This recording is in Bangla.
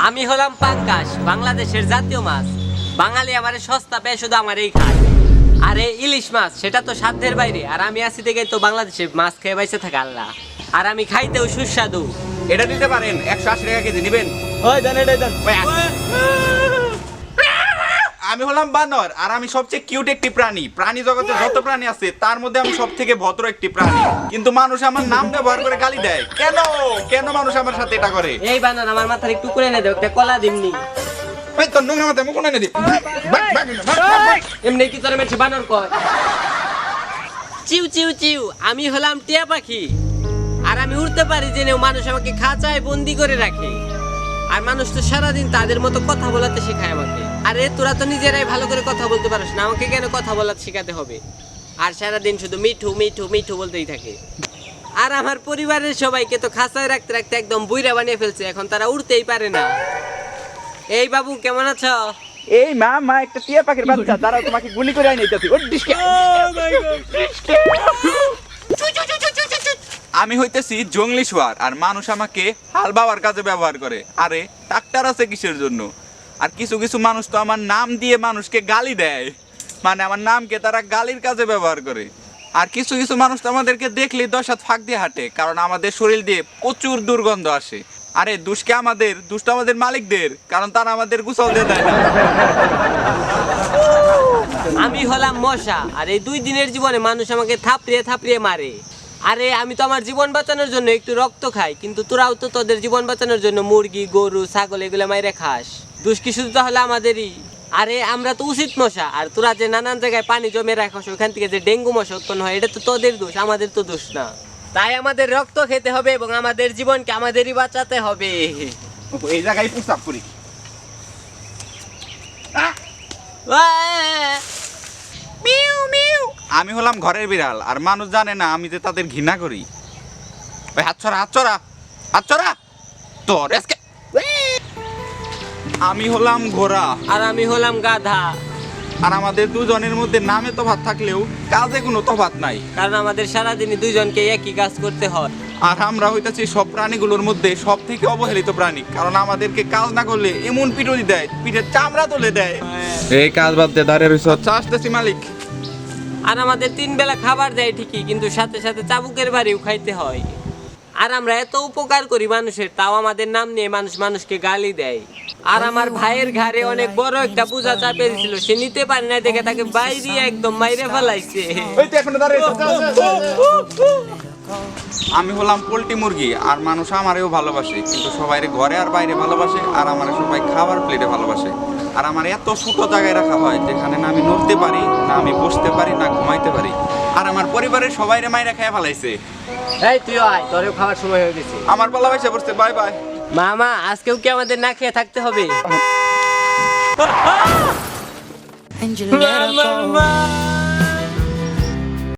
আমি হলাম পাঙ্গাস, বাংলাদেশের জাতীয় মাছ। বাঙালি আমারে সস্তা পেয়ে শুধু আমারই খায়। আরে ইলিশ মাছ সেটা তো সাধ্যের বাইরে, আর আমি আছি দেখে তো বাংলাদেশে মাছ খেয়ে বাইসে থাকে আল্লাহ। আর আমি খাইতেও সুস্বাদু। এটা দিতে পারেন, 180 টাকা কেজি নেবেন? ওই দেন এটাই দেন। আমি হলাম বানর, আর আমি সবচেয়ে কিউট একটি প্রাণী। প্রাণী জগতে যত প্রাণী আছে তার মধ্যে আমি সব থেকে ভদ্র একটি প্রাণী। কিন্তু মানুষ আমার নাম ব্যবহার করে গালি দেয় কেন? কেন মানুষ আমার সাথে এটা করে? এই বানর আমার মাথার একটু করে এনে দেও, একটা কলা দিমনি। এই তোর নোংরা মাথায় মুখ এনে দি। এমনি কি তোর মেছে বানর কয়? চিউ চিউ চিউ, আমি হলাম টিয়া পাখি। আর আমি উড়তে পারি জেনেও মানুষ আমাকে খাঁচায় বন্দি করে রাখে। আর মানুষ তো সারাদিন তাদের মতো কথা বলাতে শেখায় আমাকে। আরে তোরা তো নিজেরাই ভালো করে কথা বলতে পারিস না, আমাকে কেন কথা বলাতে শেখাতে হবে? আর সারাদিন শুধু মিঠু মিঠু মিঠু বলতেই থাকে। আর আমার পরিবারের সবাইকে তো খাঁচায় রাখতে রাখতে একদম বুইড়া বানিয়ে ফেলছে, এখন তারা উড়তেই পারে না। এই বাবু কেমন আছো? এই মা মা একটা টিয়া পাখির বাচ্চা, দাঁড়াও তোমাকে গুলি করে আইনাইতেছি। ও ডিসকে। আমি হইতেছি জংলি শুয়ার, আর মানুষ আমাকে হাল বাওয়ার কাজে ব্যবহার করে। আরে ট্রাক্টর আছে কিসের জন্য? আর কিছু কিছু মানুষ তো আমার নাম দিয়ে মানুষকে গালি দেয়, মানে আমার নামকে তারা গালির কাজে ব্যবহার করে। আর কিছু কিছু মানুষ তো আমাদেরকে দেখলেই 10 হাত ফাঁক দিয়ে হাঁটে, কারণ আমাদের শরীর দিয়ে প্রচুর দুর্গন্ধ আসে। আরে দুষ্কে আমাদের, দুষ্ট আমাদের মালিকদের, কারণ তারা আমাদের গোসল দিয়ে দেয় না। আমি হলাম মশা, আর এই 2 দিনের জীবনে মানুষ আমাকে থাপড়িয়ে থাপড়িয়ে মারে। আরে আমি তো আমার জীবন বাঁচানোর জন্য একটু রক্ত খাই, কিন্তু তোরাও তো তোদের জীবন বাঁচানোর জন্য মুরগি গরু ছাগল এগুলো মাইরে খাস। দুষ্কি শুধু তাহলে আমাদেরই। আরে আমরা তো উচিত মশা, আর তোরা যে নানান জায়গায় পানি জমে রাখাস ওখান থেকে যে ডেঙ্গু মশা উৎপন্ন হয়, এটা তো তোদের দোষ, আমাদের তো দোষ না। তাই আমাদের রক্ত খেতে হবে এবং আমাদের জীবনকে আমাদেরই বাঁচাতে হবে। এই জায়গায় প্রস্তাব করি। Mu mu. আমি হলাম ঘরের বিড়াল, আর মানুষ জানে না আমি যে তাদের ঘৃণা করি। ওই হাত ছড়া, হাত ছড়া, হাত ছড়া তোর আজকে। আমি হলাম ঘোড়া, আর আমি হলাম গাধা। আর আমাদের দুজনের মধ্যে নামে তফাৎ থাকলেও কাজে কোনো তফাৎ নাই, কারণ আমাদের সারাদিনই দুইজনকে একই কাজ করতে হয়। আর আমরা হইতাছি সব প্রাণীগুলোর মধ্যে সব থেকে অবহেলিত প্রাণী, কারণ আমাদেরকে কাজ না করলে এমন পিটুনি দেয়, পিঠের চামড়া তুলে দেয়। এই কাজ বাদ দিয়ে দাঁড়িয়ে রইছ, আসতেছি মালিক। আর আমাদের 3 বেলা খাবার দেয় ঠিকই, কিন্তু সাথে সাথে চাবুকের বাড়িও খাইতে হয়। আর আমরা এত উপকার করি মানুষের, তাও আমাদের নাম নিয়ে মানুষ মানুষকে গালি দেয়। আর আমার ভাইয়ের ঘাড়ে অনেক বড় একটা বোঝা চাপে দিছিল, সে নিতে পারে না দেখে তাকে বাইরে একদম মাইরে ফেলাইছে। আমি হলাম পোল্ট্রি মুরগি, আর মানুষ আমারেও ভালোবাসে, কিন্তু সবাই ঘরে আর বাইরে ভালোবাসে, আর আমার সবাই খাবার প্লেটে ভালোবাসে। আর আমার এত ছোট জায়গায় রাখা হয় যেখানে না আমি নড়তে পারি, না আমি বসতে পারি, না ঘুমাইতে পারি। আর আমার পরিবারের সবাইরে মাইরা খেয়ে ফেলাইছে। এই তুই আয়, তোরও খাওয়ার সময় হয়ে গেছে। আমার পালা পয়সা পড়ছে, বাই বাই। মামা আজকেও কি আমাদের না খেয়ে থাকতে হবে? And you let her go.